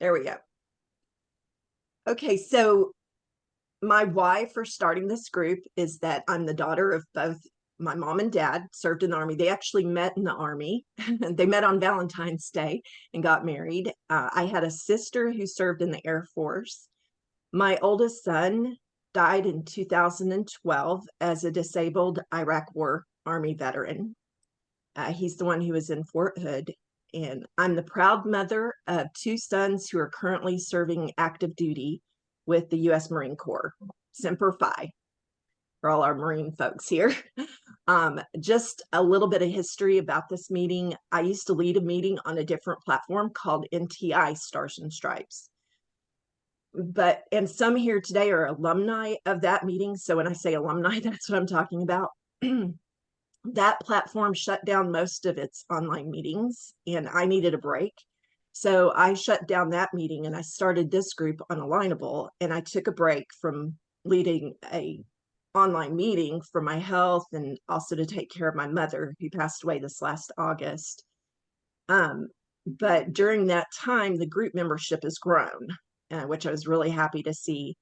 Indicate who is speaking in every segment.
Speaker 1: There we go. Okay, so my why for starting this group is that I'm the daughter of both my mom and dad served in the Army. They actually met in the Army. They met on Valentine's Day and got married. I had a sister who served in the Air Force. My oldest son died in 2012 as a disabled Iraq War Army veteran. He's the one who was in Fort Hood. And I'm the proud mother of two sons who are currently serving active duty with the U.S. Marine Corps, Semper Fi, for all our Marine folks here. Just a little bit of history about this meeting. I used to lead a meeting on a different platform called NTI Stars and Stripes. And some here today are alumni of that meeting. So when I say alumni, that's what I'm talking about. That platform shut down most of its online meetings and I needed a break. So I shut down that meeting and I started this group on Alignable, and I took a break from leading a online meeting for my health and also to take care of my mother who passed away this last August. But during that time, the group membership has grown, which I was really happy to see.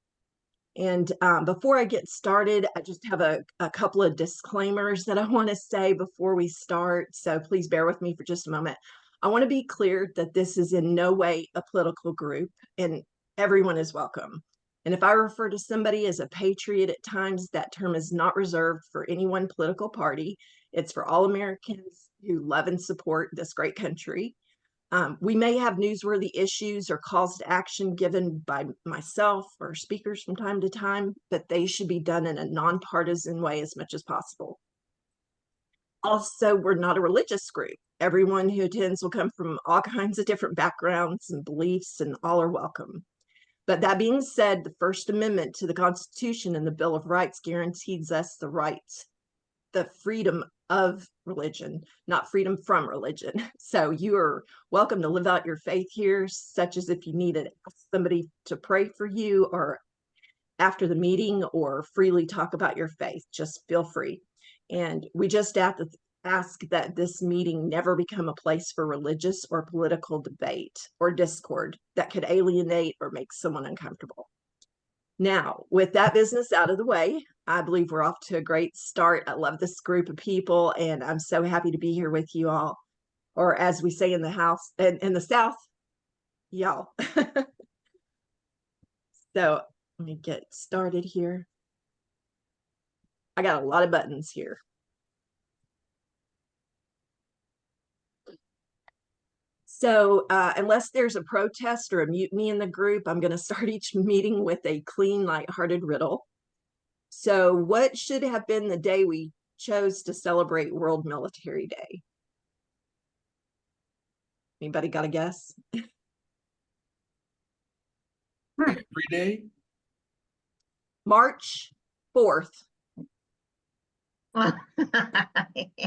Speaker 1: And before I get started, I just have a couple of disclaimers that I want to say before we start. So please bear with me for just a moment. I want to be clear that this is in no way a political group and everyone is welcome. And if I refer to somebody as a patriot at times, that term is not reserved for any one political party. It's for all Americans who love and support this great country. We may have newsworthy issues or calls to action given by myself or speakers from time to time, but they should be done in a nonpartisan way as much as possible. Also, we're not a religious group. Everyone who attends will come from all kinds of different backgrounds and beliefs, and all are welcome. But that being said, the First Amendment to the Constitution and the Bill of Rights guarantees us the rights, the freedom of religion, not freedom from religion. So you are welcome to live out your faith here, such as if you needed somebody to pray for you or after the meeting, or freely talk about your faith. Just feel free. And we just ask that this meeting never become a place for religious or political debate or discord that could alienate or make someone uncomfortable. Now, with that business out of the way, I believe we're off to a great start. I love this group of people, and I'm so happy to be here with you all, or as we say in the house, in the South, y'all. So let me get started here. I got a lot of buttons here. So unless there's a protest or a mutiny in the group, I'm going to start each meeting with a clean, lighthearted riddle. So what should have been the day we chose to celebrate World Military Day? Anybody got a guess?
Speaker 2: Free day?
Speaker 1: March 4th.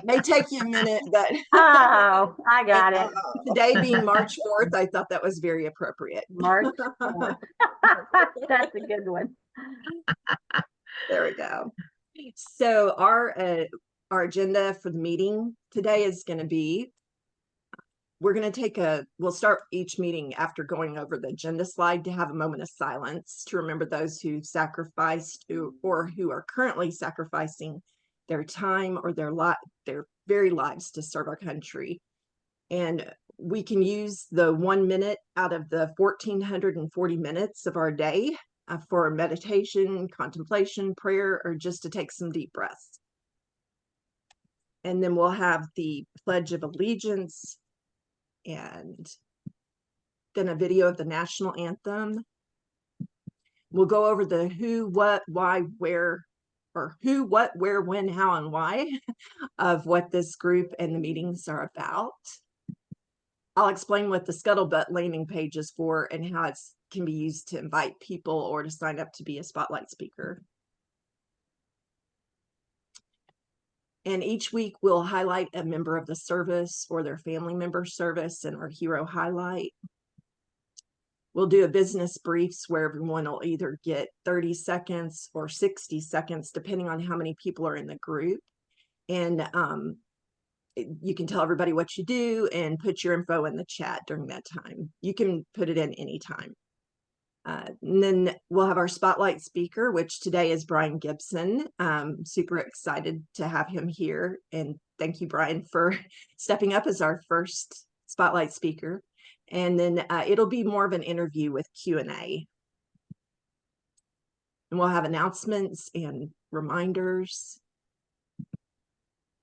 Speaker 1: May take you a minute, but
Speaker 3: oh, I got it.
Speaker 1: Today being March 4th, I thought that was very appropriate.
Speaker 3: March 4th. That's a good one.
Speaker 1: There we go. So our agenda for the meeting today is going to be, we'll start each meeting after going over the agenda slide to have a moment of silence to remember those who sacrificed or who are currently sacrificing their time or their very lives to serve our country. And we can use the 1 minute out of the 1,440 minutes of our day for meditation, contemplation, prayer, or just to take some deep breaths. And then we'll have the Pledge of Allegiance and then a video of the national anthem. We'll go over the who, what, why, where, or who, what, where, when, how, and why of what this group and the meetings are about. I'll explain what the Scuttlebutt landing page is for and how it can be used to invite people or to sign up to be a spotlight speaker. And each week we'll highlight a member of the service or their family member service in our hero highlight. We'll do a business briefs where everyone will either get 30 seconds or 60 seconds, depending on how many people are in the group. And you can tell everybody what you do and put your info in the chat during that time. You can put it in anytime. And then we'll have our spotlight speaker, which today is Brian Gibson. Super excited to have him here. And thank you, Brian, for stepping up as our first spotlight speaker. And then it'll be more of an interview with Q&A. And we'll have announcements and reminders.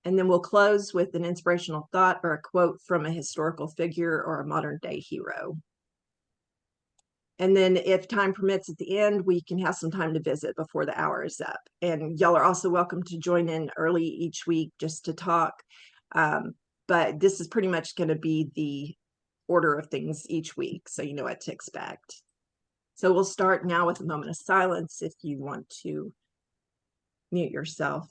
Speaker 1: And then we'll close with an inspirational thought or a quote from a historical figure or a modern day hero. And then if time permits at the end, we can have some time to visit before the hour is up. And y'all are also welcome to join in early each week just to talk. But this is pretty much going to be the order of things each week, so you know what to expect. So we'll start now with a moment of silence if you want to mute yourself.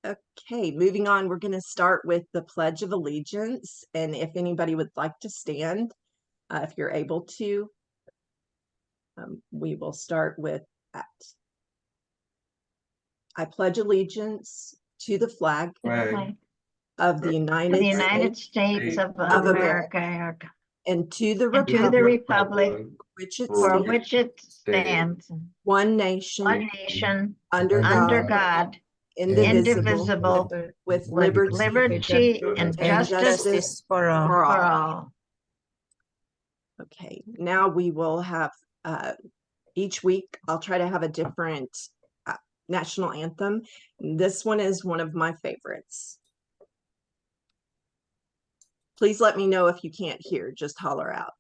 Speaker 1: Okay, moving on, we're going to start with the Pledge of Allegiance. And if anybody would like to stand, if you're able to, we will start with that. I pledge allegiance to the flag
Speaker 2: Flag
Speaker 1: of the United
Speaker 3: States of
Speaker 1: of
Speaker 3: America,
Speaker 1: and to the
Speaker 3: and to the
Speaker 1: republic
Speaker 3: republic
Speaker 1: which it
Speaker 3: for
Speaker 1: stands,
Speaker 3: which it stands,
Speaker 1: one nation,
Speaker 3: one nation,
Speaker 1: under
Speaker 3: under
Speaker 1: God,
Speaker 3: God,
Speaker 1: indivisible,
Speaker 3: indivisible,
Speaker 1: with
Speaker 3: with liberty and justice
Speaker 1: for all.
Speaker 3: for all.
Speaker 1: Okay, now we will have each week I'll try to have a different national anthem. This one is one of my favorites. Please let me know if you can't hear, just holler out.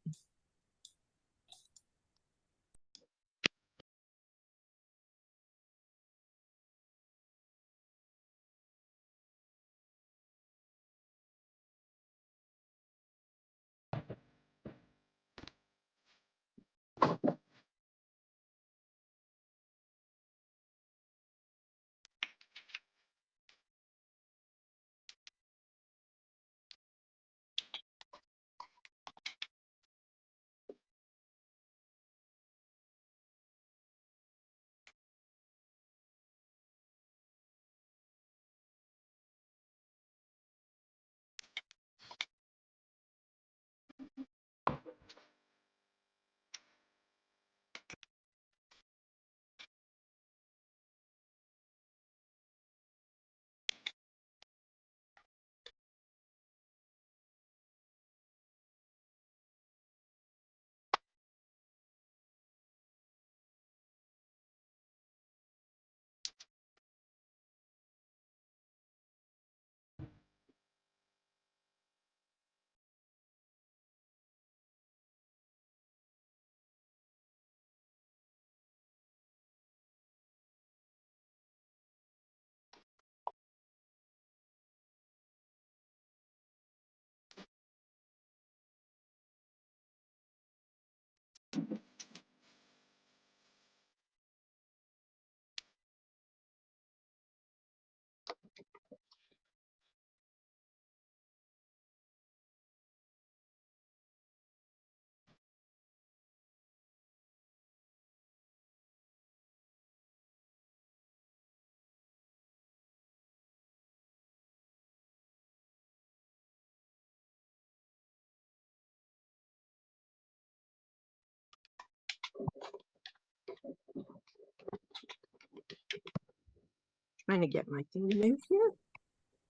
Speaker 1: Trying to get my thing to move here.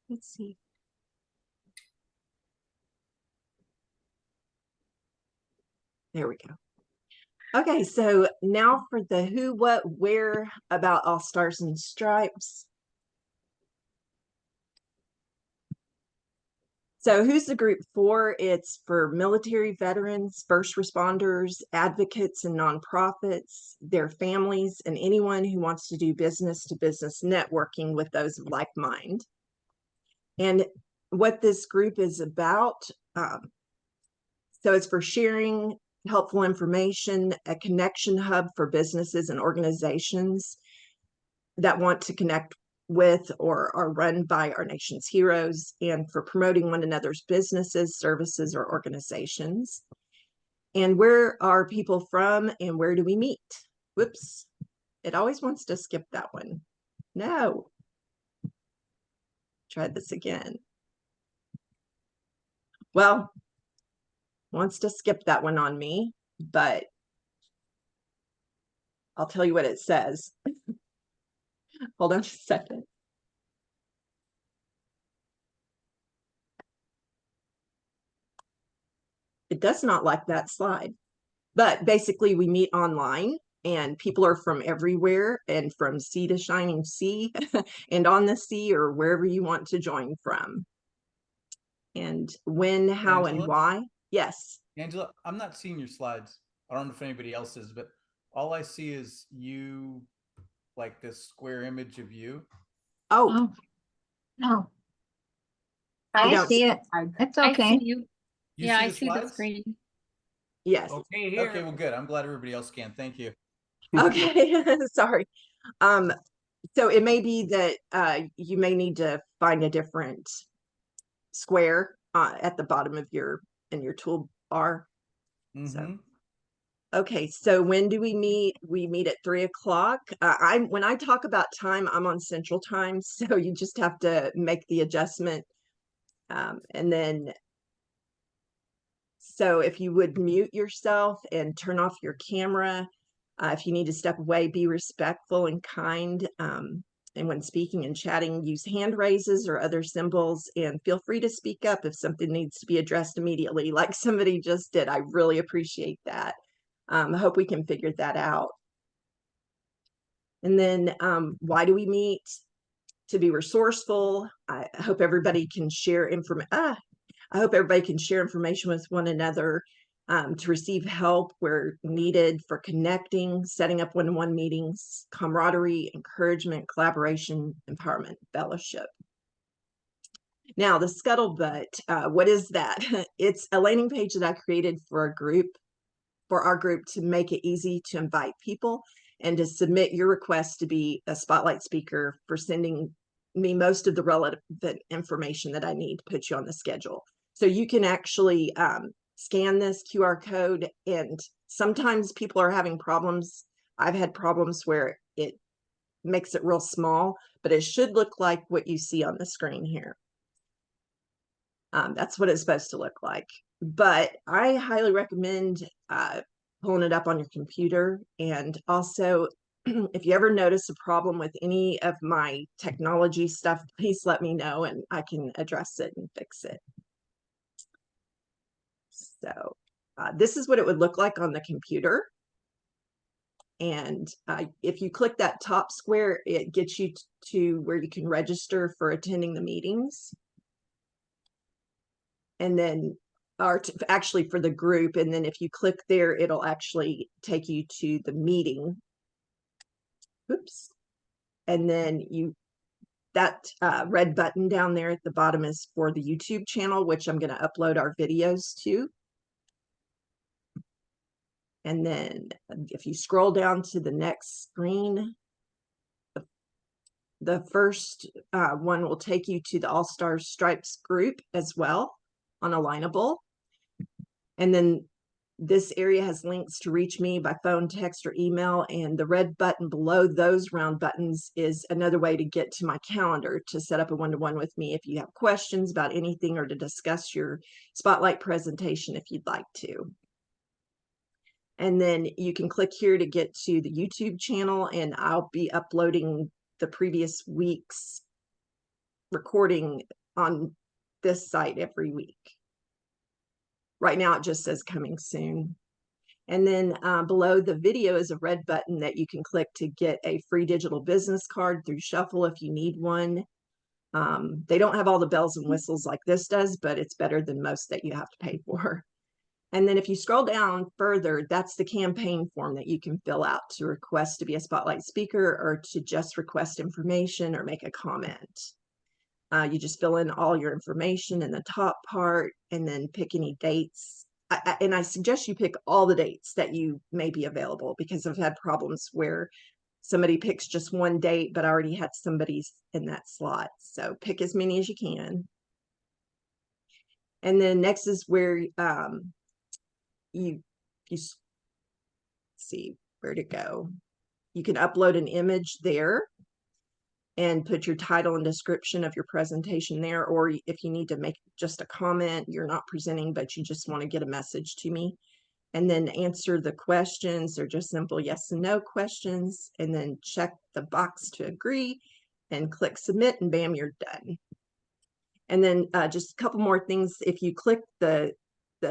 Speaker 1: Let's see. There we go. Okay, so now for the who, what, where about All Stars and Stripes. So who's the group for? It's for military veterans, first responders, advocates and nonprofits, their families, and anyone who wants to do business to business networking with those of like mind. And what this group is about, so it's for sharing helpful information, a connection hub for businesses and organizations that want to connect with or are run by our nation's heroes, and for promoting one another's businesses, services, or organizations. And where are people from and where do we meet? Whoops, it always wants to skip that one. No. Try this again. Well, wants to skip that one on me, but I'll tell you what it says. Hold on a second. It does not like that slide, but basically we meet online and people are from everywhere and from sea to shining sea and on the sea or wherever you want to join from. And when, how, and why. Yes.
Speaker 2: Angela, I'm not seeing your slides. I don't know if anybody else is, but all I see is you, like this square image of you.
Speaker 1: Oh,
Speaker 3: No.
Speaker 1: You
Speaker 3: I
Speaker 1: don't
Speaker 3: see it. It's
Speaker 4: I
Speaker 3: okay.
Speaker 4: see you.
Speaker 2: You
Speaker 4: Yeah,
Speaker 2: see
Speaker 4: I
Speaker 2: the
Speaker 4: see the
Speaker 2: slides?
Speaker 4: screen.
Speaker 1: yes.
Speaker 2: Okay,
Speaker 4: here.
Speaker 2: okay, well, good. I'm glad everybody else can. Thank you.
Speaker 1: Okay. Sorry. So it may be that you may need to find a different square at the bottom of your toolbar. So okay, so when do we meet? We meet at 3 o'clock. When I talk about time, I'm on Central Time, so you just have to make the adjustment. And then, so if you would mute yourself and turn off your camera, if you need to step away, be respectful and kind. And when speaking and chatting, use hand raises or other symbols, and feel free to speak up if something needs to be addressed immediately, like somebody just did. I really appreciate that. I hope we can figure that out. And then why do we meet? To be resourceful. I hope everybody can share information. I hope everybody can share information with one another, to receive help where needed, for connecting, setting up one-on-one meetings, camaraderie, encouragement, collaboration, empowerment, fellowship. Now, the scuttlebutt, what is that? It's a landing page that I created for our group to make it easy to invite people and to submit your request to be a spotlight speaker, for sending me most of the relevant information that I need to put you on the schedule. So you can actually scan this QR code, and sometimes people are having problems. I've had problems where it makes it real small, but it should look like what you see on the screen here. That's what it's supposed to look like. But I highly recommend pulling it up on your computer. And also, if you ever notice a problem with any of my technology stuff, please let me know and I can address it and fix it. So this is what it would look like on the computer. And if you click that top square, it gets you to where you can register for attending the meetings. And then, or actually for the group. And then if you click there, it'll actually take you to the meeting. Oops. And then that red button down there at the bottom is for the YouTube channel, which I'm going to upload our videos to. And then if you scroll down to the next screen, the first one will take you to the All Stars Stripes group as well on Alignable. And then this area has links to reach me by phone, text, or email. And the red button below those round buttons is another way to get to my calendar to set up a one-to-one with me if you have questions about anything, or to discuss your spotlight presentation if you'd like to. And then you can click here to get to the YouTube channel, and I'll be uploading the previous week's recording on this site every week. Right now it just says coming soon. And then below the video is a red button that you can click to get a free digital business card through Shuffle if you need one. They don't have all the bells and whistles like this does, but it's better than most that you have to pay for. And then if you scroll down further, that's the campaign form that you can fill out to request to be a spotlight speaker or to just request information or make a comment. You just fill in all your information in the top part and then pick any dates. And I suggest you pick all the dates that you may be available, because I've had problems where somebody picks just one date, but I already had somebody in that slot. So pick as many as you can. And then next is where you see where to go. You can upload an image there and put your title and description of your presentation there. Or if you need to make just a comment, you're not presenting, but you just want to get a message to me. And then answer the questions. They're just simple yes and no questions. And then check the box to agree and click submit, and bam, you're done. And then just a couple more things. If you click the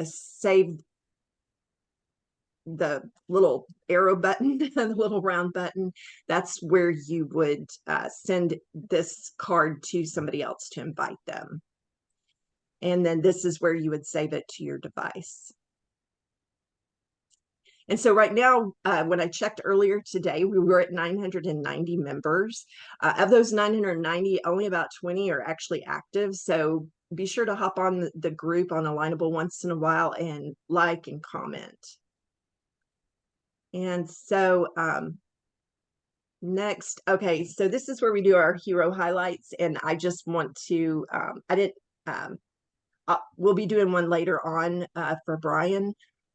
Speaker 1: save, the little arrow button, the little round button, that's where you would send this card to somebody else to invite them. And then this is where you would save it to your device. And so right now, when I checked earlier today, we were at 990 members. Of those 990, only about 20 are actually active. So be sure to hop on the group on Alignable once in a while and like and comment. And so next, okay, so this is where we do our hero highlights. And I just want to, we'll be doing one later on for Brian.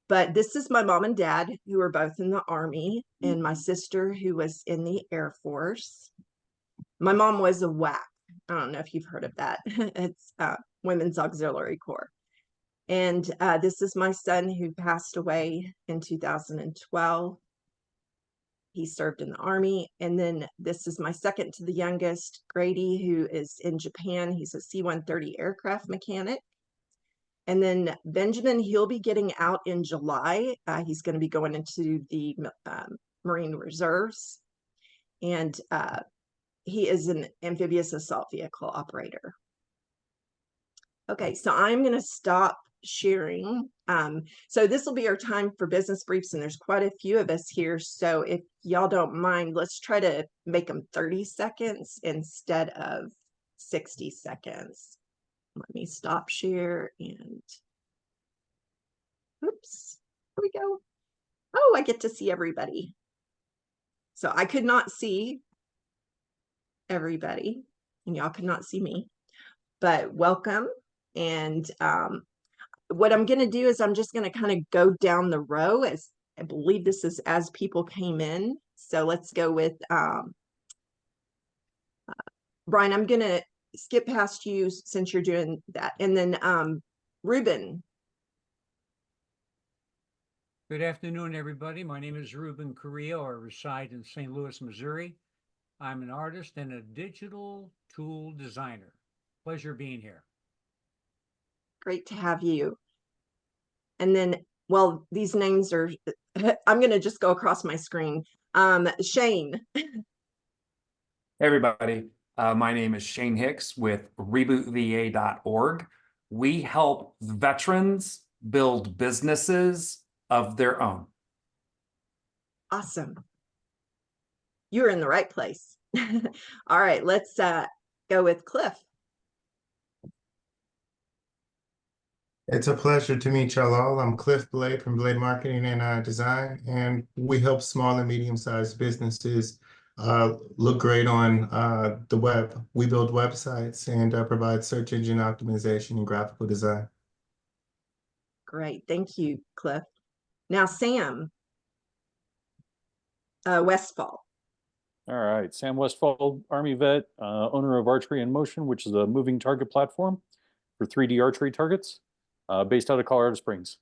Speaker 1: But this is my mom and dad, who are both in the Army, and my sister, who was in the Air Force. My mom was a WAC. I don't know if you've heard of that. It's Women's Auxiliary Corps. And this is my son, who passed away in 2012. He served in the Army. And then this is my second to the youngest, Grady, who is in Japan. He's a C-130 aircraft mechanic. And then Benjamin, he'll be getting out in July. He's going to be going into the Marine Reserves. And he is an amphibious assault vehicle operator. Okay, so I'm going to stop sharing. So this will be our time for business briefs, and there's quite a few of us here. So if y'all don't mind, let's try to make them 30 seconds instead of 60 seconds. Let me stop share and oops, here we go. Oh, I get to see everybody. So I could not see everybody and y'all could not see me, but welcome. And what I'm going to do is I'm just going to kind of go down the row, as I believe this is as people came in. So let's go with Brian. I'm going to skip past you since you're doing that. And then Ruben.
Speaker 4: Good afternoon, everybody. My name is Ruben Carrillo. I reside in St. Louis, Missouri. I'm an artist and a digital tool designer. Pleasure being here.
Speaker 1: Great to have you. And then, well, these names are, I'm going to just go across my screen. Shane.
Speaker 5: Hey everybody, my name is Shane Hicks with rebootva.org. We help veterans build businesses of their own.
Speaker 1: Awesome. You're in the right place. All right, let's go with Cliff.
Speaker 6: It's a pleasure to meet y'all all. I'm Cliff Blade from Blade Marketing and Design, and we help small and medium-sized businesses look great on the web. We build websites and provide search engine optimization and graphical design.
Speaker 1: Great, thank you, Cliff. Now, Sam Westfall.
Speaker 7: All right, Sam Westfall, Army vet, owner of Archery in Motion, which is a moving target platform for 3D archery targets, based out of Colorado Springs.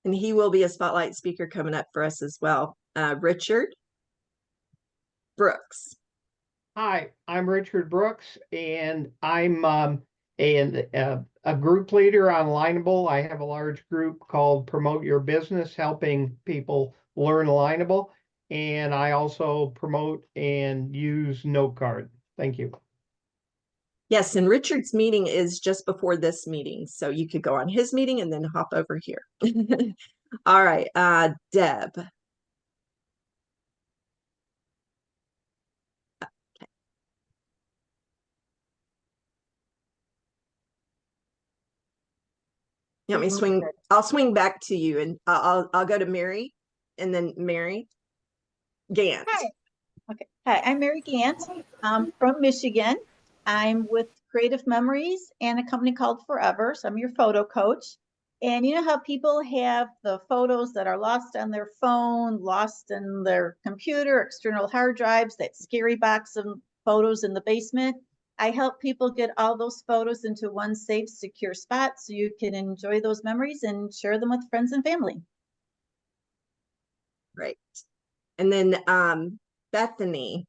Speaker 1: And he will be a spotlight speaker coming up for us as well. Richard Brooks.
Speaker 8: Hi, I'm Richard Brooks, and I'm and a group leader on Lineable. I have a large group called Promote Your Business, helping people learn Lineable. And I also promote and use Note Card. Thank you.
Speaker 1: Yes, and Richard's meeting is just before this meeting, so you could go on his meeting and then hop over here. All right, Deb. You want me to swing? I'll swing back to you, and I'll go to Mary, and then Mary Gant.
Speaker 9: Hi. Okay. Hi, I'm Mary Gant. I'm from Michigan. I'm with Creative Memories and a company called Forever. So I'm your photo coach. And you know how people have the photos that are lost on their phone, lost in their computer, external hard drives, that scary box of photos in the basement? I help people get all those photos into one safe, secure spot so you can enjoy those memories and share them with friends and family.
Speaker 1: Right. And then Bethany.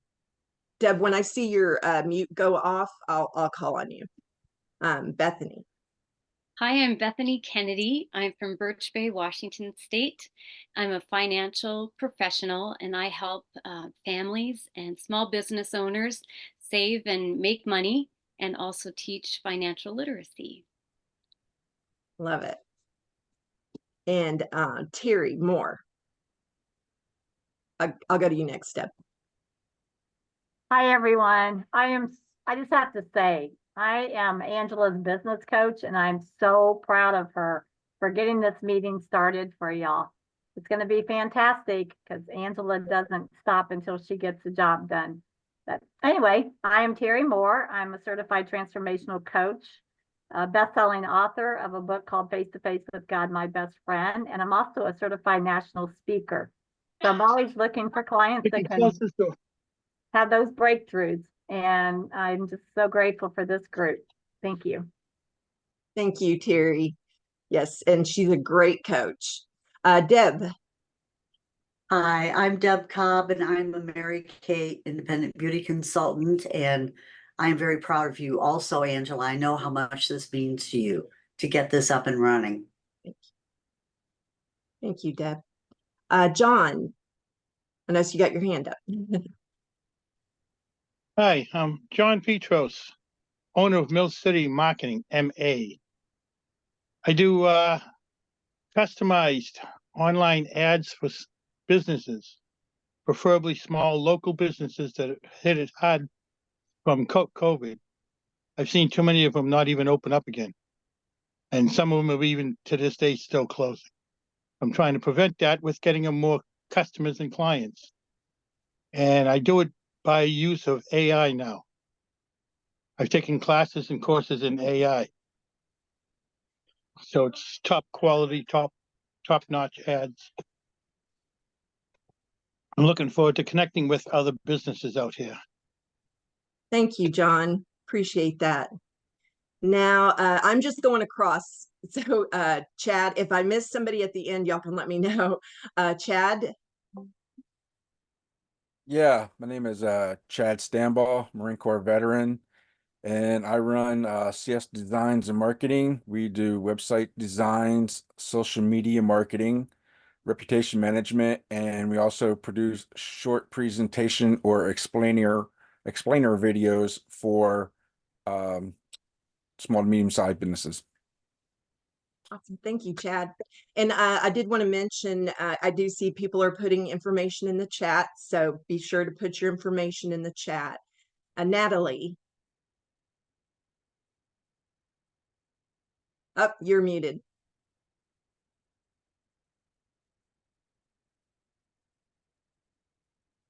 Speaker 1: Deb, when I see your mute go off, I'll call on you. Bethany.
Speaker 10: Hi, I'm Bethany Kennedy. I'm from Birch Bay, Washington State. I'm a financial professional and I help families and small business owners save and make money and also teach financial literacy.
Speaker 1: Love it. And Terry Moore. I'll go to you next, Deb.
Speaker 3: Hi, everyone. I just have to say, I am Angela's business coach, and I'm so proud of her for getting this meeting started for y'all. It's going to be fantastic because Angela doesn't stop until she gets the job done. But anyway, I am Terry Moore. I'm a certified transformational coach, a best-selling author of a book called Face to Face with God, My Best Friend, and I'm also a certified national speaker. So I'm always looking for clients that can have those breakthroughs. And I'm just so grateful for this group. Thank you.
Speaker 1: Thank you, Terry. Yes, and she's a great coach. Deb.
Speaker 11: Hi, I'm Deb Cobb, and I'm a Mary Kay independent beauty consultant. And I'm very proud of you also, Angela. I know how much this means to you to get this up and running.
Speaker 1: Thank you, Deb. John, unless you got your hand up.
Speaker 12: Hi, I'm John Petros, owner of Mill City Marketing, MA. I do customized online ads for businesses, preferably small local businesses that hit it hard from COVID. I've seen too many of them not even open up again. And some of them are even to this day still closing. I'm trying to prevent that with getting them more customers and clients. And I do it by use of AI now. I've taken classes and courses in AI. So it's top quality, top-notch ads. I'm looking forward to connecting with other businesses out here.
Speaker 1: Thank you, John. Appreciate that. Now, I'm just going across. So, Chad, if I miss somebody at the end, y'all can let me know. Chad?
Speaker 13: Yeah, my name is Chad Stanball, Marine Corps veteran, and I run CS Designs and Marketing. We do website designs, social media marketing, reputation management, and we also produce short presentation or explainer videos for small to medium-sized businesses.
Speaker 1: Awesome. Thank you, Chad. And I did want to mention, I do see people are putting information in the chat, so be sure to put your information in the chat. Natalie. Oh, you're muted.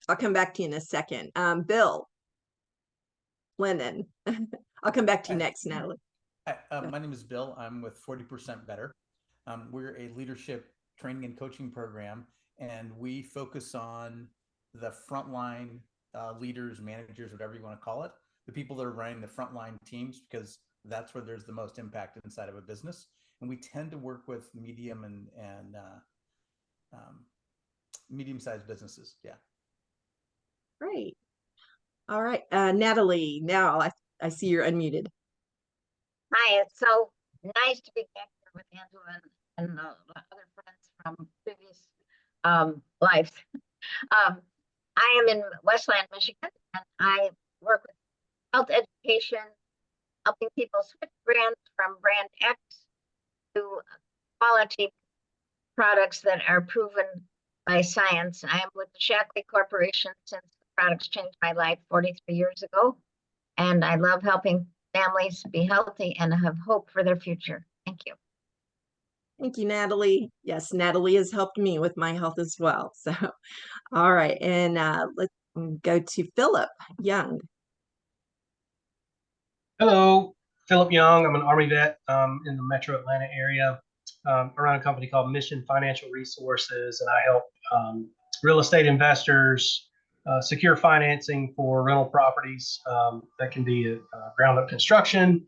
Speaker 1: I'll come back to you in a second. Bill Lennon. I'll come back to you next, Natalie.
Speaker 2: My name is Bill. I'm with 40% Better. We're a leadership training and coaching program, and we focus on the frontline leaders, managers, whatever you want to call it, the people that are running the frontline teams, because that's where there's the most impact inside of a business. And we tend to work with medium and medium-sized businesses. Yeah.
Speaker 1: Great. All right. Natalie, now I see you're unmuted.
Speaker 14: Hi, it's so nice to be back here with Angela and the other friends from previous lives. I am in Westland, Michigan, and I work with health education, helping people switch brands from brand X to quality products that are proven by science. I am with the Shackley Corporation since the products changed my life 43 years ago, and I love helping families be healthy and have hope for their future. Thank you.
Speaker 1: Thank you, Natalie. Yes, Natalie has helped me with my health as well. So, all right. And let's go to Philip Young.
Speaker 15: Hello, Philip Young. I'm an Army vet in the Metro Atlanta area. Around a company called Mission Financial Resources, and I help real estate investors secure financing for rental properties. That can be a ground up construction,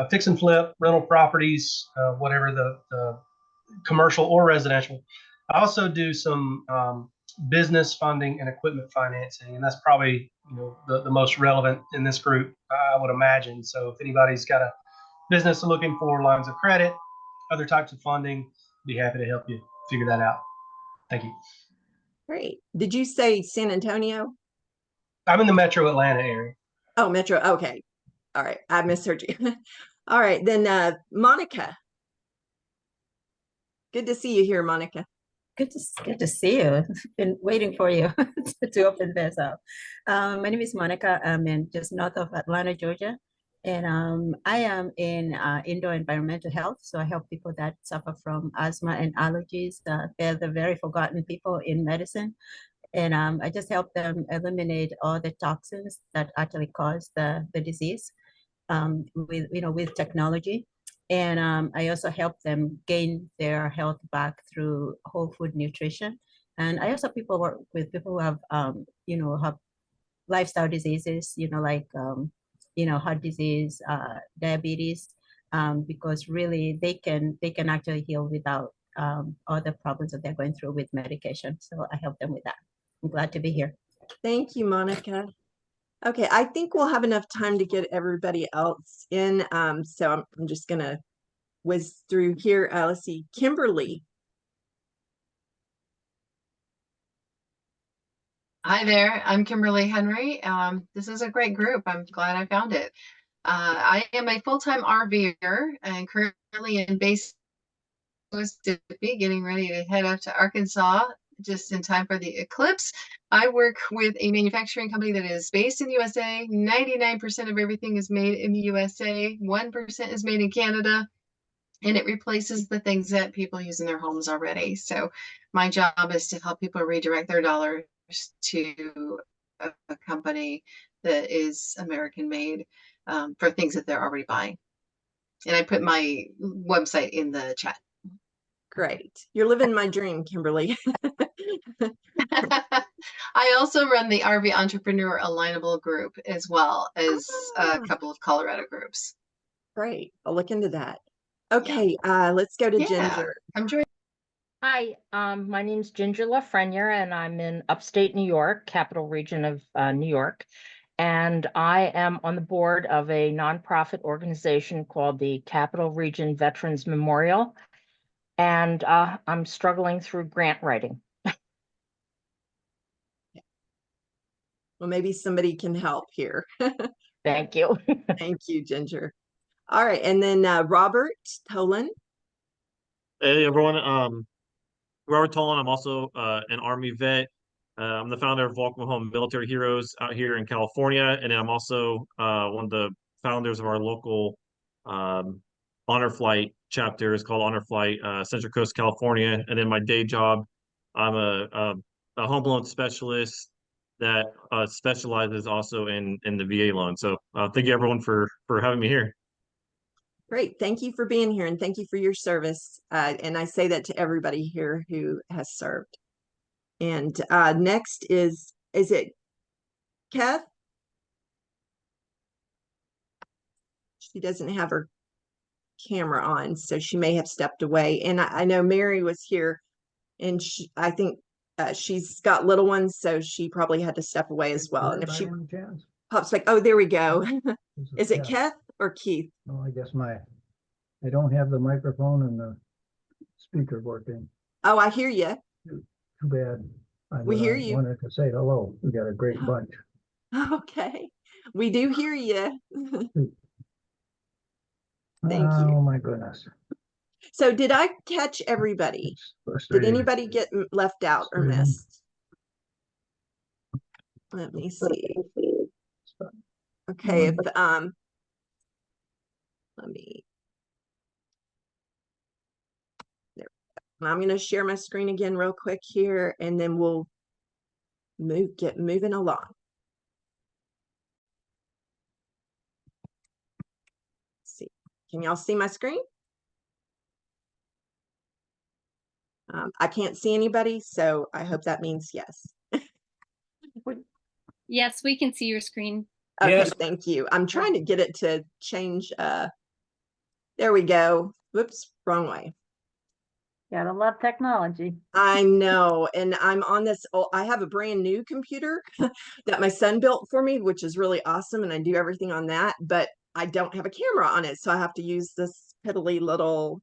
Speaker 15: fix and flip, rental properties, whatever the commercial or residential. I also do some business funding and equipment financing, and that's probably the most relevant in this group, I would imagine. So if anybody's got a business looking for lines of credit, other types of funding, be happy to help you figure that out. Thank you.
Speaker 1: Great. Did you say San Antonio?
Speaker 15: I'm in the Metro Atlanta area.
Speaker 1: Oh, Metro. Okay. All right. I misheard you. All right. Then Monica. Good to see you here, Monica.
Speaker 16: Good to see you. Been waiting for you to open this up. My name is Monica. I'm in just north of Atlanta, Georgia. And I am in indoor environmental health. So I help people that suffer from asthma and allergies. They're the very forgotten people in medicine. And I just help them eliminate all the toxins that actually cause the disease with technology. And I also help them gain their health back through whole food nutrition. And I also work with people who have, have lifestyle diseases, like heart disease, diabetes, because really they can actually heal without all the problems that they're going through with medication. So I help them with that. I'm glad to be here.
Speaker 1: Thank you, Monica. Okay, I think we'll have enough time to get everybody else in. So I'm just gonna whiz through here. Let's see, Kimberly.
Speaker 17: Hi there, I'm Kimberly Henry. This is a great group. I'm glad I found it. I am a full-time RVer and currently in base Mississippi, getting ready to head up to Arkansas just in time for the eclipse. I work with a manufacturing company that is based in the USA. 99% of everything is made in the USA. 1% is made in Canada. And it replaces the things that people use in their homes already. So my job is to help people redirect their dollars to a company that is American made for things that they're already buying. And I put my website in the chat.
Speaker 1: Great. You're living my dream, Kimberly.
Speaker 17: I also run the RV Entrepreneur Alignable group as well as a couple of Colorado groups.
Speaker 1: Great. I'll look into that. Okay, let's go to Ginger.
Speaker 17: I'm joining.
Speaker 18: Hi, my name's Ginger Lafreniere, and I'm in upstate New York, capital region of New York. And I am on the board of a nonprofit organization called the Capital Region Veterans Memorial. And I'm struggling through grant writing.
Speaker 1: Well, maybe somebody can help here.
Speaker 18: Thank you.
Speaker 1: Thank you, Ginger. All right, and then Robert Tolan.
Speaker 19: Hey everyone, Robert Tolan. I'm also an Army vet. I'm the founder of Welcome Home Military Heroes out here in California, and then I'm also one of the founders of our local Honor Flight chapter. Is called Honor Flight Central Coast, California. And then my day job, I'm a home loan specialist that specializes also in the VA loan. So thank you everyone for having me here.
Speaker 1: Great. Thank you for being here and thank you for your service. And I say that to everybody here who has served. And next is it Kath? She doesn't have her camera on, so she may have stepped away. And I know Mary was here and I think she's got little ones, so she probably had to step away as well. And if she pops back, oh, there we go. Is it Kath? or Keith?
Speaker 20: Oh, I guess I don't have the microphone and the speaker working.
Speaker 1: Oh, I hear you.
Speaker 20: Too bad.
Speaker 1: We hear
Speaker 20: I
Speaker 1: you.
Speaker 20: wanted to say hello. We got a great bunch.
Speaker 1: Okay. We do hear you. Thank you.
Speaker 20: Oh, my goodness.
Speaker 1: So did I catch everybody? Did
Speaker 20: Frustrating.
Speaker 1: anybody get left out or missed? Let me see. Okay, if let me there. I'm going to share my screen again real quick here, and then we'll get moving along. Let's see, can y'all see my screen? I can't see anybody, so I hope that means yes.
Speaker 10: Yes, we can see your screen.
Speaker 1: Okay,
Speaker 4: Yes.
Speaker 1: thank you. I'm trying to get it to change. There we go. Whoops, wrong way.
Speaker 3: Gotta love technology.
Speaker 1: I know. And I'm on this, I have a brand new computer that my son built for me, which is really awesome. And I do everything on that, but I don't have a camera on it. So I have to use this piddly little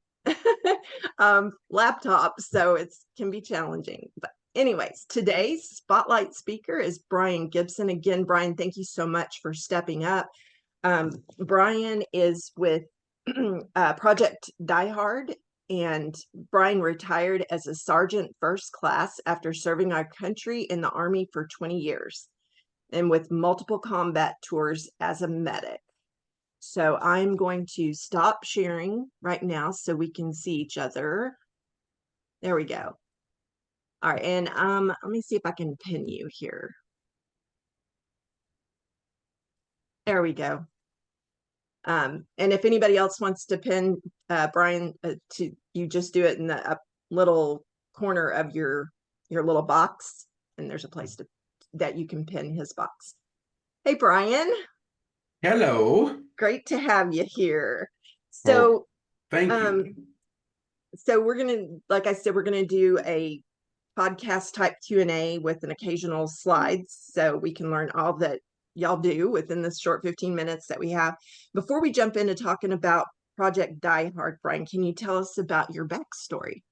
Speaker 1: laptop. So it can be challenging. But anyways, today's spotlight speaker is Brian Gibson. Again, Brian, thank you so much for stepping up. Brian is with Project DieHard, and Brian retired as a sergeant first class after serving our country in the Army for 20 years and with multiple combat tours as a medic. So I'm going to stop sharing right now so we can see each other. There we go. All right, and let me see if I can pin you here. There we go. And if anybody else wants to pin Brian, you just do it in the little corner of your little box, and there's a place that you can pin his box. Hey, Brian.
Speaker 21: Hello.
Speaker 1: Great to have you here. So,
Speaker 21: thank you.
Speaker 1: So we're gonna, like I said, we're gonna do a podcast type Q&A with an occasional slides, so we can learn all that y'all do within this short 15 minutes that we have. Before we jump into talking about Project DieHard, Brian, can you tell us about your backstory?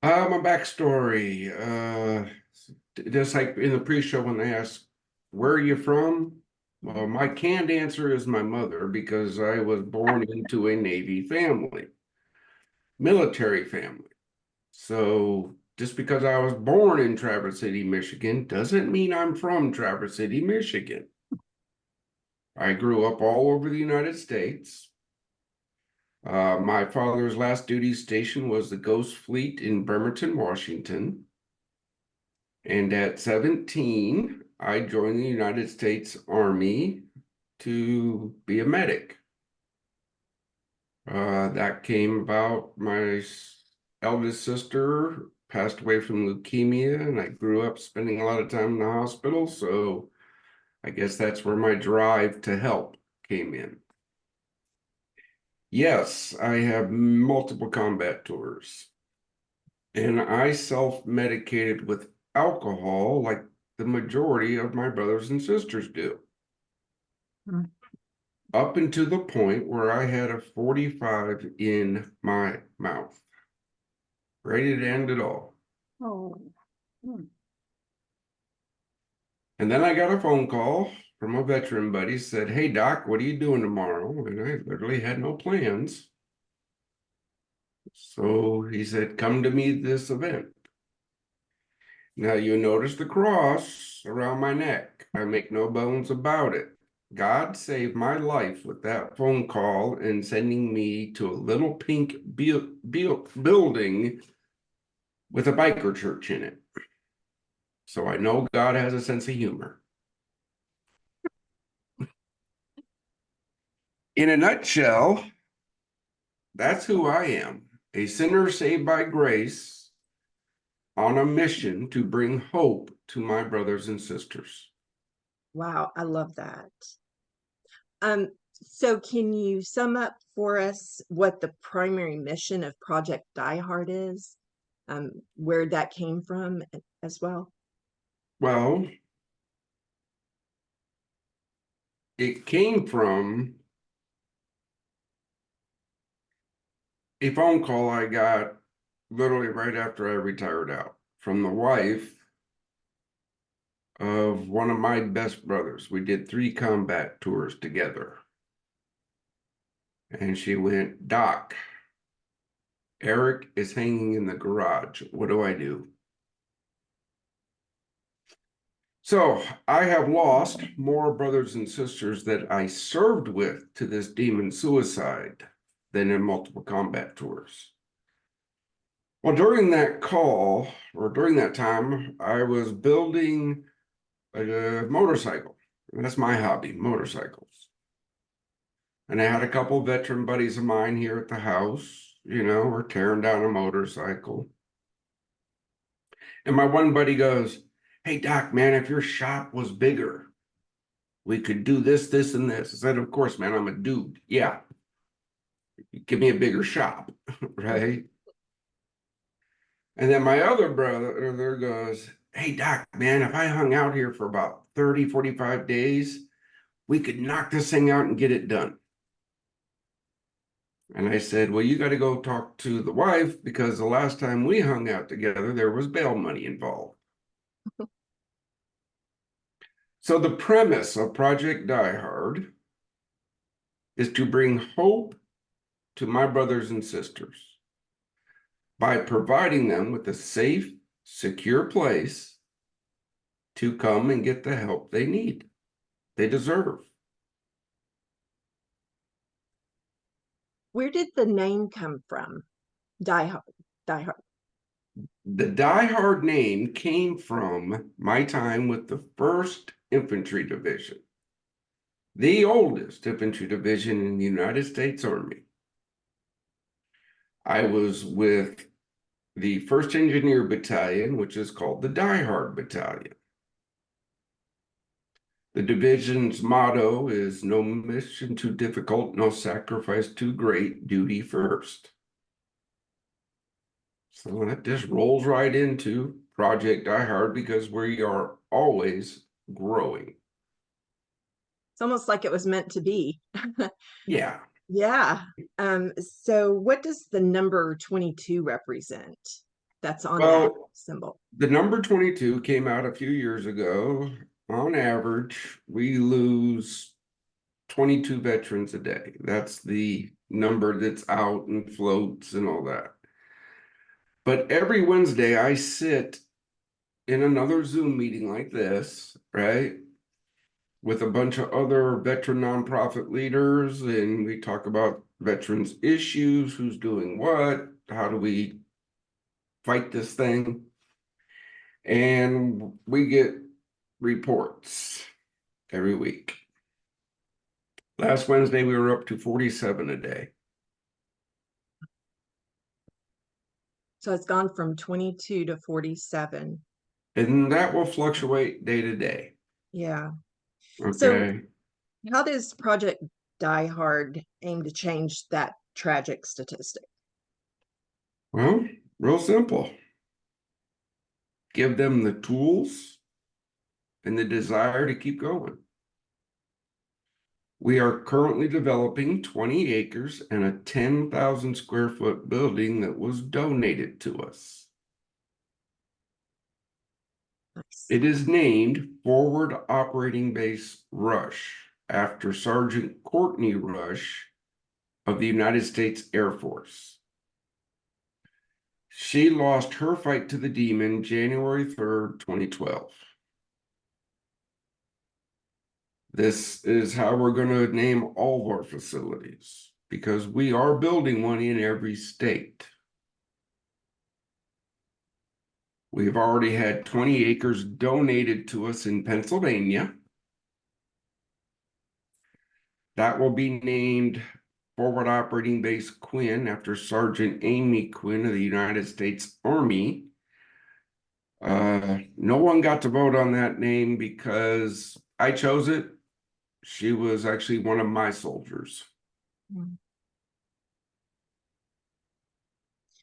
Speaker 21: My backstory, just like in the pre-show when they asked, where are you from? Well, my canned answer is my mother, because I was born into a Navy family, military family. So just because I was born in Traverse City, Michigan, doesn't mean I'm from Traverse City, Michigan. I grew up all over the United States. My father's last duty station was the Ghost Fleet in Bremerton, Washington. And at 17, I joined the United States Army to be a medic. That came about, my eldest sister passed away from leukemia, and I grew up spending a lot of time in the hospital. So I guess that's where my drive to help came in. Yes, I have multiple combat tours, and I self-medicated with alcohol like the majority of my brothers and sisters do. Up until the point where I had a 45 in my mouth. Ready to end it all.
Speaker 3: Oh.
Speaker 21: And then I got a phone call from a veteran buddy, said, hey, Doc, what are you doing tomorrow? And I literally had no plans. So he said, come to me this event. Now you notice the cross around my neck. I make no bones about it. God saved my life with that phone call and sending me to a little pink building with a biker church in it. So I know God has a sense of humor. In a nutshell, that's who I am, a sinner saved by grace on a mission to bring hope to my brothers and sisters.
Speaker 1: Wow, I love that. So can you sum up for us what the primary mission of Project DieHard is? Where that came from as well?
Speaker 21: Well, it came from a phone call I got literally right after I retired out from the wife of one of my best brothers. We did 3 combat tours together. And she went, "Doc, Eric is hanging in the garage. What do I do?" So I have lost more brothers and sisters that I served with to this demon suicide than in multiple combat tours. Well, during that call, or during that time, I was building a motorcycle. That's my hobby, motorcycles. And I had a couple veteran buddies of mine here at the house, we're tearing down a motorcycle. And my one buddy goes, "Hey, Doc, man, if your shop was bigger, we could do this, this, and this." I said, "Of course, man, I'm a dude. Yeah. Give me a bigger shop," right? And then my other brother goes, "Hey, Doc, man, if I hung out here for about 30, 45 days, we could knock this thing out and get it done." And I said, "Well, you got to go talk to the wife, because the last time we hung out together, there was bail money involved." So the premise of Project DieHard is to bring hope to my brothers and sisters by providing them with a safe, secure place to come and get the help they need, they deserve.
Speaker 1: Where did the name come from? DieHard.
Speaker 21: The DieHard name came from my time with the 1st Infantry Division, the oldest infantry division in the United States Army. I was with the 1st Engineer Battalion, which is called the DieHard Battalion. The division's motto is "No mission too difficult, no sacrifice too great, duty first." So that just rolls right into Project DieHard, because we are always growing.
Speaker 1: It's almost like it was meant to be.
Speaker 21: Yeah.
Speaker 1: Yeah. So what does the number 22 represent? That's on that symbol.
Speaker 21: The number 22 came out a few years ago. On average, we lose 22 veterans a day. That's the number that's out and floats and all that. But every Wednesday, I sit in another Zoom meeting like this, right, with a bunch of other veteran nonprofit leaders, and we talk about veterans issues, who's doing what, how do we fight this thing, and we get reports every week. Last Wednesday, we were up to 47 a day.
Speaker 1: So it's gone from 22 to 47.
Speaker 21: And that will fluctuate day to day.
Speaker 1: Yeah.
Speaker 21: Okay.
Speaker 1: So how does Project DieHard aim to change that tragic statistic?
Speaker 21: Well, real simple. Give them the tools and the desire to keep going. We are currently developing 20 acres and a 10,000 square foot building that was donated to us.
Speaker 1: Nice.
Speaker 21: It is named Forward Operating Base Rush, after Sergeant Courtney Rush of the United States Air Force. She lost her fight to the demon January 3rd, 2012. This is how we're going to name all of our facilities, because we are building one in every state. We've already had 20 acres donated to us in Pennsylvania. That will be named Forward Operating Base Quinn, after Sergeant Amy Quinn of the United States Army. No one got to vote on that name because I chose it. She was actually one of my soldiers.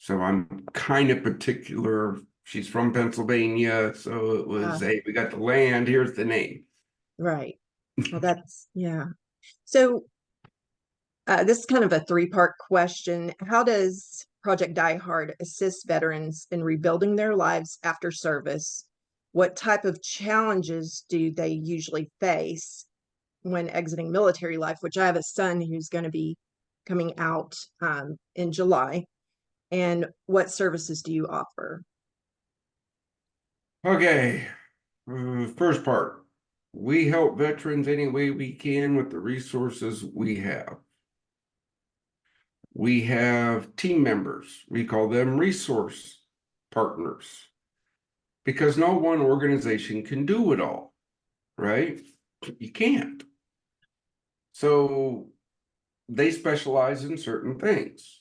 Speaker 21: So I'm kind of particular. She's from Pennsylvania, so it was, hey, we got the land, here's the name.
Speaker 1: Right. Well, that's, yeah. So this is kind of a three-part question. How does Project DieHard assist veterans in rebuilding their lives after service? What type of challenges do they usually face when exiting military life? Which I have a son who's going to be coming out in July. And what services do you offer?
Speaker 21: Okay, first part. We help veterans any way we can with the resources we have. We have team members. We call them resource partners because no one organization can do it all, right? You can't. So they specialize in certain things.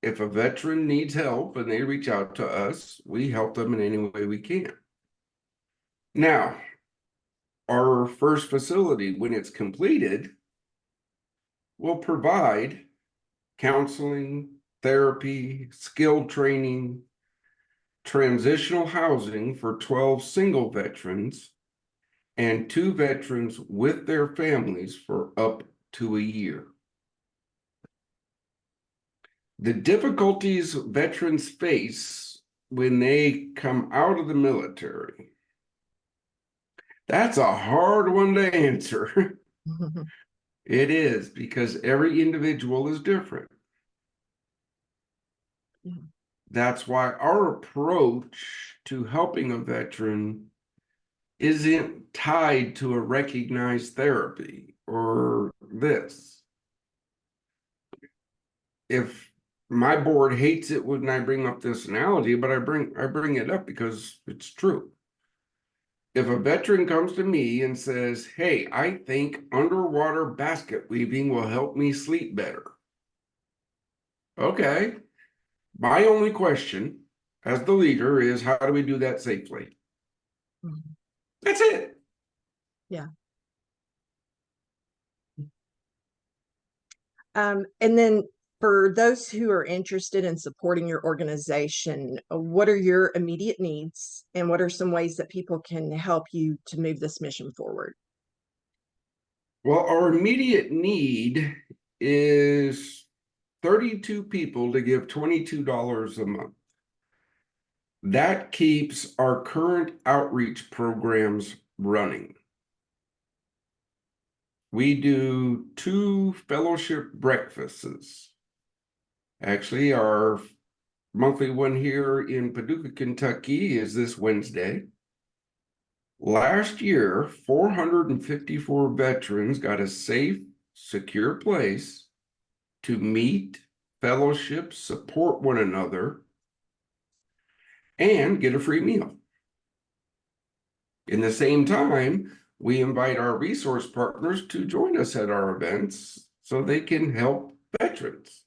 Speaker 21: If a veteran needs help and they reach out to us, we help them in any way we can. Now, our first facility, when it's completed, will provide counseling, therapy, skilled training, transitional housing for 12 single veterans and 2 veterans with their families for up to a year. The difficulties veterans face when they come out of the military, that's a hard one to answer. It is, because every individual is different. That's why our approach to helping a veteran isn't tied to a recognized therapy or this. If my board hates it when I bring up this analogy, but I bring it up because it's true. If a veteran comes to me and says, hey, I think underwater basket weaving will help me sleep better. Okay. My only question as the leader is, how do we do that safely? That's it.
Speaker 1: Yeah. And then for those who are interested in supporting your organization, what are your immediate needs and what are some ways that people can help you to move this mission forward?
Speaker 21: Well, our immediate need is 32 people to give $22 a month. That keeps our current outreach programs running. We do 2 fellowship breakfasts. Actually, our monthly one here in Paducah, Kentucky is this Wednesday. Last year, 454 veterans got a safe, secure place to meet, fellowship, support one another, and get a free meal. In the same time, we invite our resource partners to join us at our events so they can help veterans.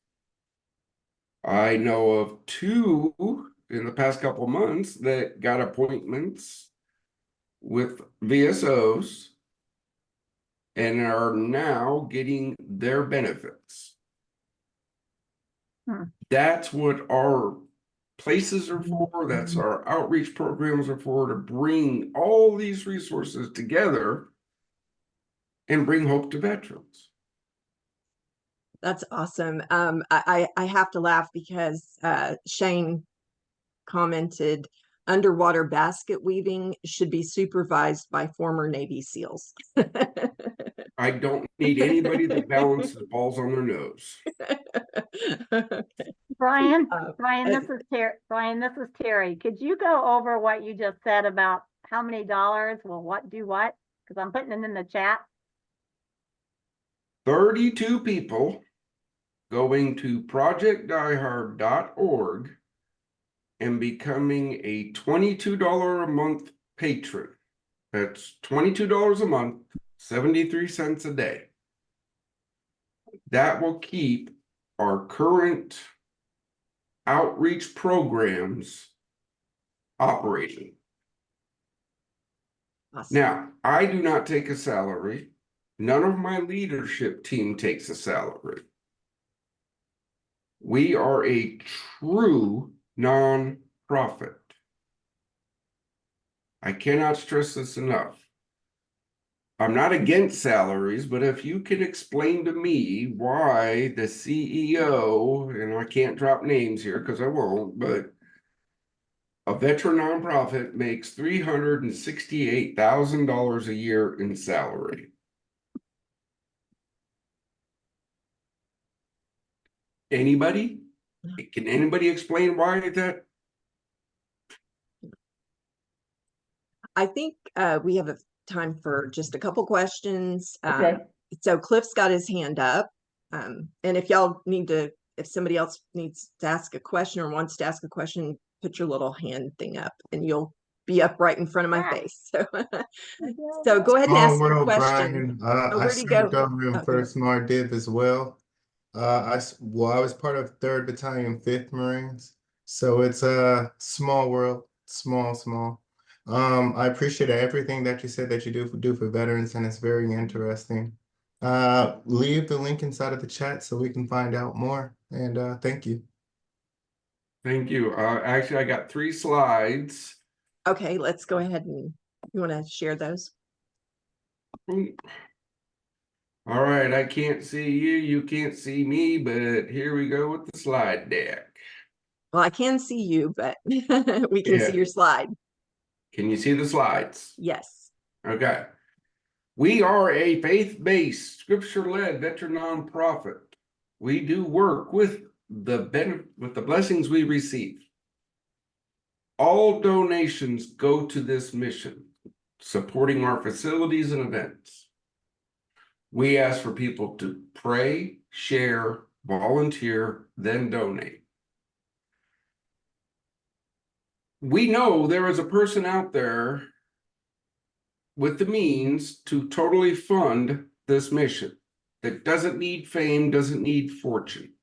Speaker 21: I know of 2 in the past couple of months that got appointments with VSOs and are now getting their benefits. That's what our places are for. That's our outreach programs are for, to bring all these resources together and bring hope to veterans.
Speaker 1: That's awesome. I have to laugh because Shane commented underwater basket weaving should be supervised by former Navy SEALs.
Speaker 21: I don't need anybody that balances balls on their nose.
Speaker 3: Brian, this is Terry. Could you go over what you just said about how many dollars will what do what? Because I'm putting it in the chat.
Speaker 21: 32 people going to projectdiehard.org and becoming a $22 a month patron. That's $22 a month, 73 cents a day. That will keep our current outreach programs operating.
Speaker 1: Awesome.
Speaker 21: Now, I do not take a salary. None of my leadership team takes a salary. We are a true nonprofit. I cannot stress this enough. I'm not against salaries, but if you can explain to me why the CEO, and I can't drop names here because I won't, but a veteran nonprofit makes $368,000 a year in salary. Anybody? Can anybody explain why that?
Speaker 1: I think we have a time for just a couple questions.
Speaker 3: Okay.
Speaker 1: So Cliff's got his hand up. And if y'all need to, if somebody else needs to ask a question or wants to ask a question, put your little hand thing up and you'll be up right in front of my face. So, so go ahead and
Speaker 6: Small
Speaker 1: ask your
Speaker 6: world,
Speaker 1: question.
Speaker 6: Brian. I
Speaker 1: Where'd he go?
Speaker 6: served over in
Speaker 1: Oh,
Speaker 6: First Mardiv as well. I was part of 3rd Battalion, 5th Marines. So it's a small world, small. I appreciate everything that you said that you do for veterans, and it's very interesting. Leave the link inside of the chat so we can find out more. And thank you.
Speaker 21: Thank you. Actually, I got 3 slides.
Speaker 1: okay, let's go ahead and you want to share those?
Speaker 21: All right, I can't see you, you can't see me, but here we go with the slide deck.
Speaker 1: Well, I can see you, but we can see
Speaker 21: Yeah.
Speaker 1: your slide.
Speaker 21: Can you see the slides?
Speaker 1: Yes.
Speaker 21: Okay. We are a faith-based, scripture-led veteran nonprofit. We do work with the blessings we receive. All donations go to this mission, supporting our facilities and events. We ask for people to pray, share, volunteer, then donate. We know there is a person out there with the means to totally fund this mission that doesn't need fame, doesn't need fortune,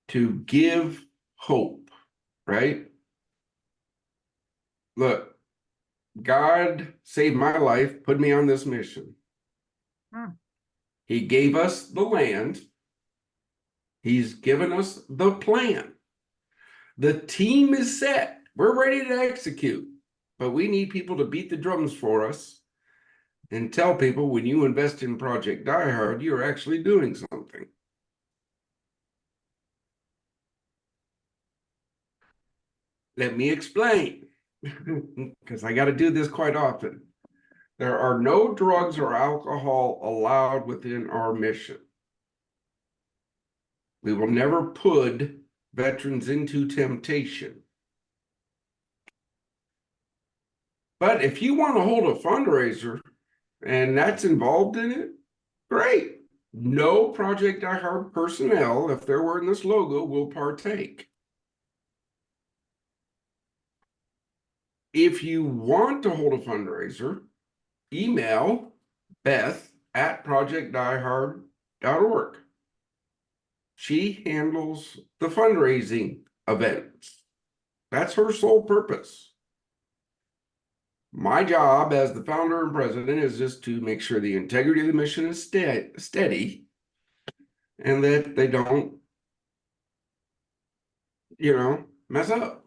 Speaker 21: to give hope, right? Look, God saved my life, put me on this mission. He gave us the land. He's given us the plan. The team is set. We're ready to execute, but we need people to beat the drums for us and tell people when you invest in Project DieHard, you're actually doing something. Let me explain, because I got to do this quite often. There are no drugs or alcohol allowed within our mission. We will never put veterans into temptation. But if you want to hold a fundraiser and that's involved in it, great. No Project DieHard personnel, if they're wearing this logo, will partake. If you want to hold a fundraiser, email Beth@projectdiehard.org. She handles the fundraising events. That's her sole purpose. My job as the founder and president is just to make sure the integrity of the mission is steady and that they don't, mess up.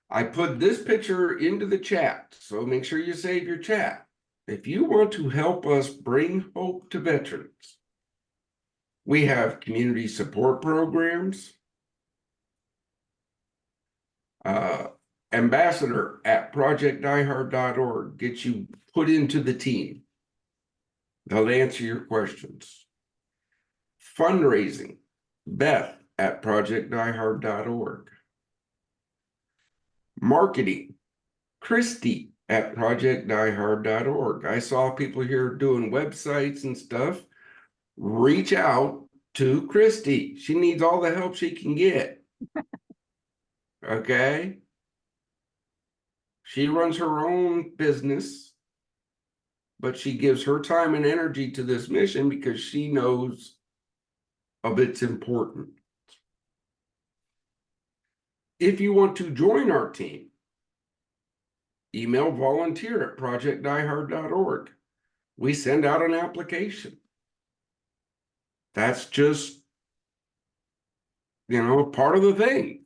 Speaker 21: I put this picture into the chat, so make sure you save your chat. If you want to help us bring hope to veterans, we have community support programs. Ambassador@projectdiehard.org gets you put into the team. They'll answer your questions. Fundraising, Beth@projectdiehard.org. Marketing, Christy@projectdiehard.org. I saw people here doing websites and stuff. Reach out to Christy. She needs all the help she can get. Okay? She runs her own business, but she gives her time and energy to this mission because she knows of its importance. If you want to join our team, email volunteer@projectdiehard.org. We send out an application. That's just, part of the thing.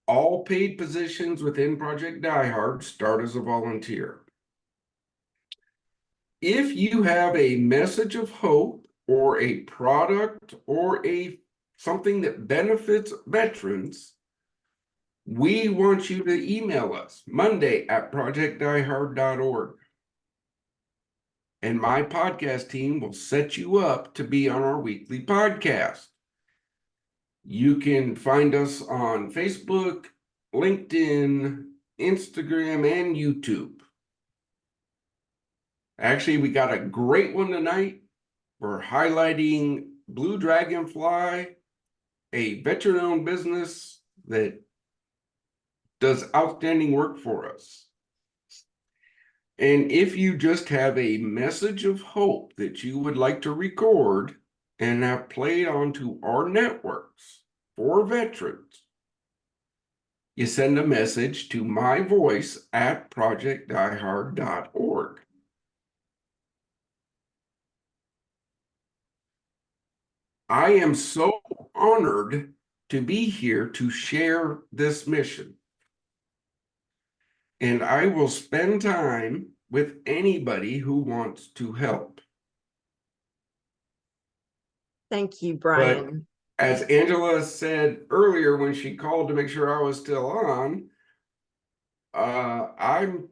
Speaker 21: All paid positions within Project DieHard start as a volunteer. If you have a message of hope or a product or something that benefits veterans, we want you to email us monday@projectdiehard.org. And my podcast team will set you up to be on our weekly podcast. You can find us on Facebook, LinkedIn, Instagram, and YouTube. Actually, we got a great one tonight. We're highlighting Blue Dragonfly, a veteran-owned business that does outstanding work for us. And if you just have a message of hope that you would like to record and have played onto our networks for veterans, you send a message to my voice at projectdiehard.org. I am so honored to be here to share this mission. And I will spend time with anybody who wants to help.
Speaker 1: Thank you, Brian.
Speaker 21: But as Angela said earlier when she called to make sure I was still on, I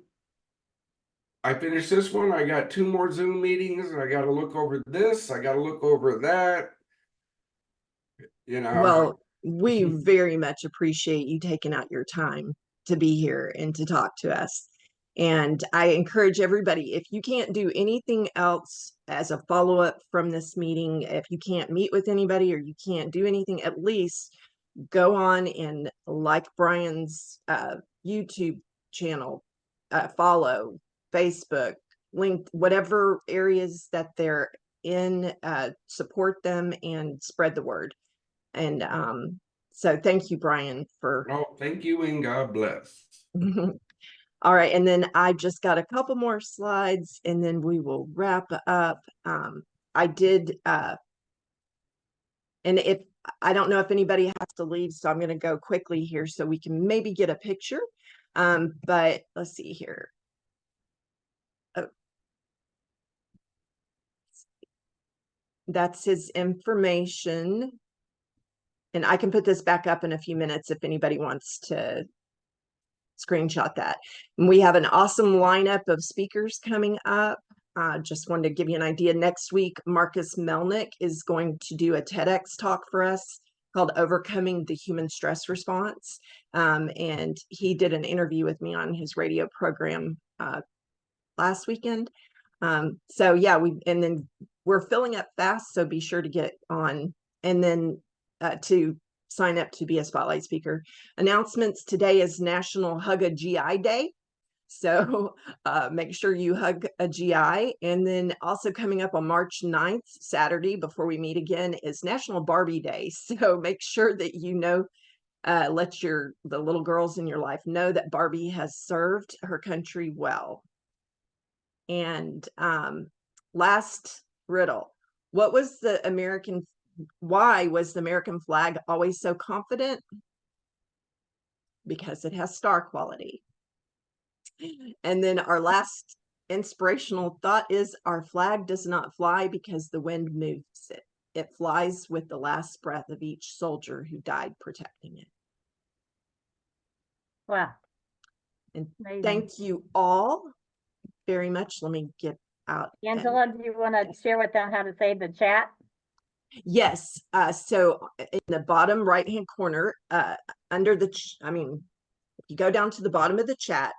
Speaker 21: finished this one. I got 2 more Zoom meetings. I got to look over this. I got to look over that. You know.
Speaker 1: Well, we very much appreciate you taking out your time to be here and to talk to us. And I encourage everybody, if you can't do anything else as a follow-up from this meeting, if you can't meet with anybody or you can't do anything, at least go on and like Brian's YouTube channel, follow Facebook, link, whatever areas that they're in, support them and spread the word. And so thank you, Brian, for.
Speaker 21: Oh, thank you and God bless.
Speaker 1: All right, and then I've just got a couple more slides and then we will wrap up. I did, and if I don't know if anybody has to leave, so I'm going to go quickly here so we can maybe get a picture. But let's see here. Oh. That's his information. And I can put this back up in a few minutes if anybody wants to screenshot that. And we have an awesome lineup of speakers coming up. Just wanted to give you an idea. Next week, Marcus Melnick is going to do a TEDx talk for us called Overcoming the Human Stress Response. And he did an interview with me on his radio program last weekend. So yeah, and then we're filling up fast, so be sure to get on. And then to sign up to be a spotlight speaker. Announcements: today is National Hug a GI Day. So make sure you hug a GI. And then also coming up on March 9th, Saturday, before we meet again, is National Barbie Day. So make sure that you know, let the little girls in your life know that Barbie has served her country well. And last riddle: why was the American flag always so confident? Because it has star quality. And then our last inspirational thought is: our flag does not fly because the wind moves it. It flies with the last breath of each soldier who died protecting it.
Speaker 3: Wow.
Speaker 1: And
Speaker 3: amazing.
Speaker 1: Thank you all very much. Let me get out.
Speaker 3: Angela, do you want to share with them how to save the chat?
Speaker 1: Yes. So in the bottom right hand corner, under the, if you go down to the bottom of the chat,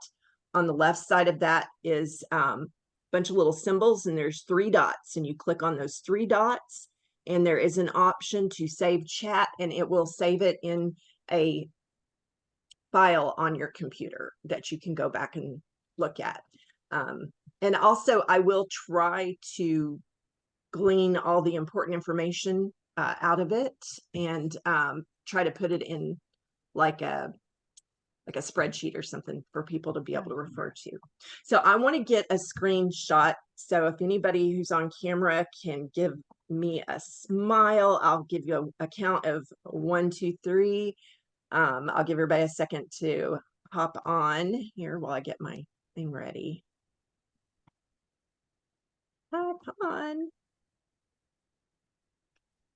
Speaker 1: on the left side of that is a bunch of little symbols, and there's 3 dots, and you click on those 3 dots, and there is an option to save chat, and it will save it in a file on your computer that you can go back and look at. And also I will try to glean all the important information out of it, and try to put it in like a spreadsheet or something for people to be able to refer to. So I want to get a screenshot. So if anybody who's on camera can give me a smile, I'll give you a count of 1, 2, 3. I'll give everybody a second to hop on here while I get my thing ready. Hop on.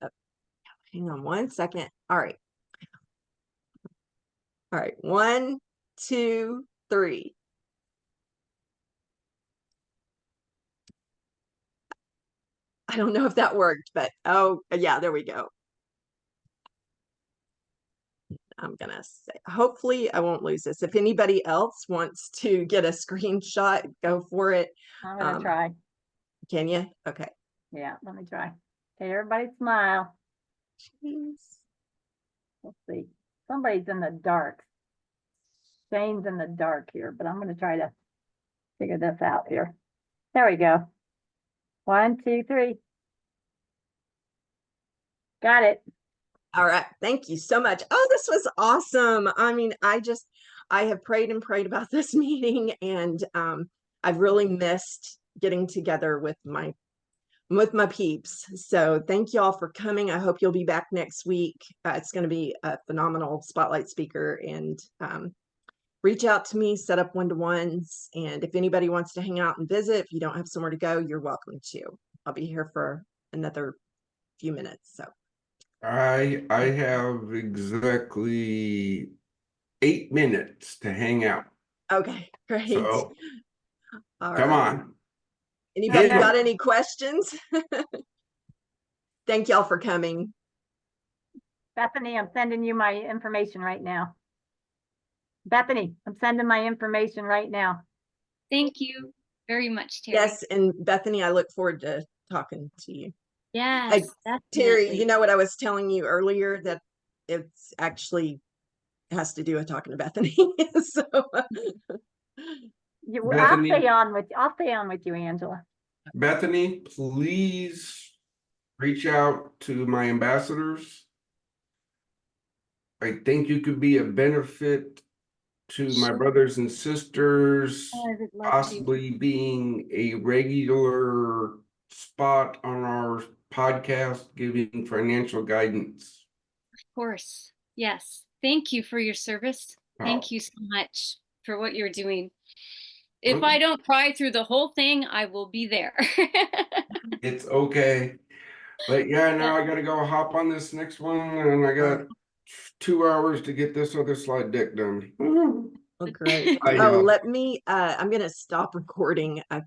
Speaker 1: Oh, hang on one second. All right. All right. 1, 2, 3. I don't know if that worked, but oh, yeah, there we go. I'm gonna say, hopefully I won't lose this. If anybody else wants to get a screenshot, go for it.
Speaker 3: I'm gonna try.
Speaker 1: Can you? Okay.
Speaker 3: Yeah, let me try. Okay, everybody smile.
Speaker 1: Jeez.
Speaker 3: Let's see. Somebody's in the dark. Shane's in the dark here, but I'm gonna try to figure this out here. There we go. 1, 2, 3. Got it.
Speaker 1: All right. Thank you so much. Oh, this was awesome. I mean, I have prayed and prayed about this meeting, and I've really missed getting together with my peeps. So thank you all for coming. I hope you'll be back next week. It's going to be a phenomenal spotlight speaker, and reach out to me, set up one-to-ones. And if anybody wants to hang out and visit, if you don't have somewhere to go, you're welcome to. I'll be here for another few minutes. So
Speaker 21: I have exactly 8 minutes to hang out.
Speaker 1: okay, great.
Speaker 21: So
Speaker 1: all
Speaker 21: come
Speaker 1: right.
Speaker 21: on.
Speaker 1: Anybody
Speaker 21: Hit
Speaker 1: got
Speaker 21: it.
Speaker 1: any questions? Thank y'all for coming.
Speaker 3: Bethany, I'm sending you my information right now. Bethany, I'm sending my information right now.
Speaker 10: Thank you very much, Terry.
Speaker 1: Yes, and Bethany, I look forward to talking to you.
Speaker 10: Yes,
Speaker 1: Terry,
Speaker 10: definitely.
Speaker 1: you know what I was telling you earlier, that it's actually has to do with talking to Bethany. So
Speaker 3: I'll stay on with you, Angela.
Speaker 21: Bethany, please reach out to my ambassadors. I think you could be a benefit to my brothers and sisters,
Speaker 10: Oh, I would love to.
Speaker 21: possibly being a regular spot on our podcast, giving financial guidance.
Speaker 10: Of course. Yes. Thank you for your service.
Speaker 21: Oh.
Speaker 10: Thank you so much for what you're doing. If
Speaker 21: Okay.
Speaker 10: I don't cry through the whole thing, I will be there.
Speaker 21: It's okay. But yeah, now I gotta go hop on this next one, and I got 2 hours to get this other slide deck done.
Speaker 1: oh, great.
Speaker 21: I
Speaker 1: Oh,
Speaker 21: know.
Speaker 1: let me, I'm going to stop recording. I